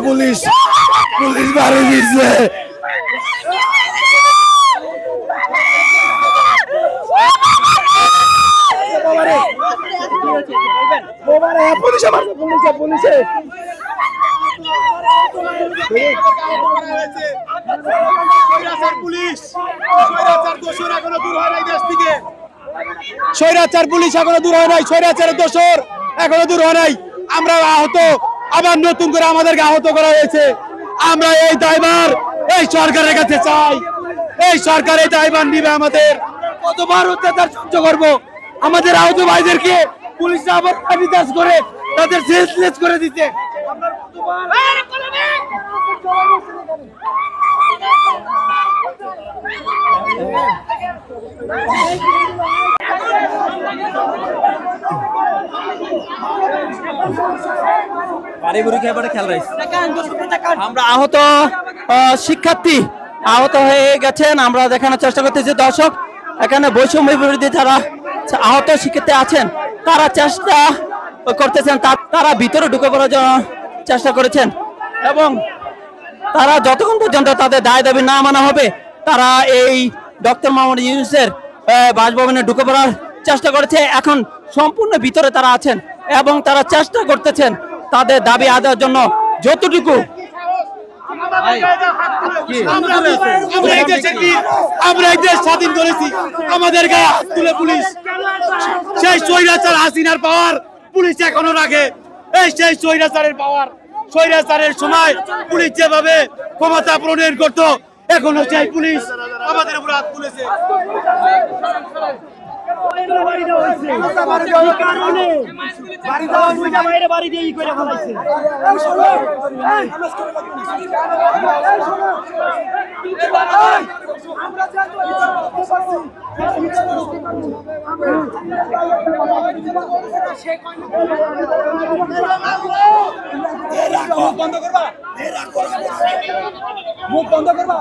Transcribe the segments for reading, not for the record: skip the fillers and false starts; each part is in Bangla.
পুলিশ পুলিশ বাড়ি দিচ্ছে পুলিশে স্বৈরাচার পুলিশ এখনো দূর হয় নাই, স্বৈরাচারের দোসর এখনো দূর হয় নাই। আমরা আহত, আবার নতুন করে আমাদেরকে আহত করা হয়েছে। আমরা এই দায়ভার এই সরকারের কাছে চাই, এই সরকার এই দায়ভার নিবে। আমাদের কতবার অত্যাচার সহ্য করবো? আমাদের আহত ভাইদেরকে পুলিশরা আবার লাঠিচার্জ করে তাদের সেন্সলেস করে দিতে। আমরা আহত শিক্ষার্থী আহত হয়ে গেছেন। আমরা দেখানোর চেষ্টা করতেছি দর্শক, এখানে বৈষম্য বিরোধী যারা আহত শিক্ষার্থী আছেন তারা চেষ্টা করতেছেন, তারা ভিতরে ঢুকে পড়ার জন্য চেষ্টা করেছেন এবং তারা যতক্ষণ পর্যন্ত তাদের দায় দাবি না মানা হবে তারা এই ডক্টর মোহাম্মদ ইউনূসের বাসভবনে ঢুকে পড়ার চেষ্টা করেছে। এখন সম্পূর্ণ ভিতরে তারা আছেন এবং তারা চেষ্টা করতেছেন তাদের দাবি আদায়ের জন্য যতটুকু। আমরা এই দেশ স্বাধীন করেছি, আমাদের গায়ে হাত তুলে পুলিশ সেই স্বৈরাচার হাসিনার পাওয়ার পুলিশ এখনো রাখে। এই সেই স্বৈরাচারের পাওয়ার, স্বৈরাচারের সময় পুলিশ যেভাবে ক্ষমতা প্রণয়ন করতো এখনো সেই পুলিশ আমাদের উপর হাত তুলেছে। বন্ধ করবা, মুখ বন্ধ করবা।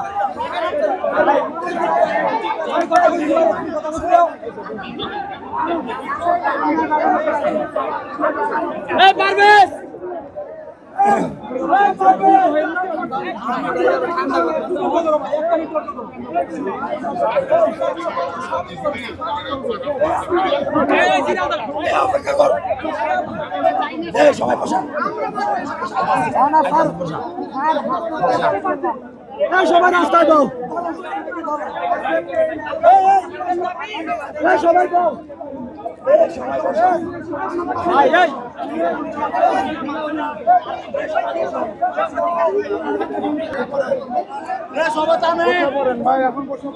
পারভেজ সবাই রাস্তায় দাও, সবাই দাও, ভাই এখন বসো।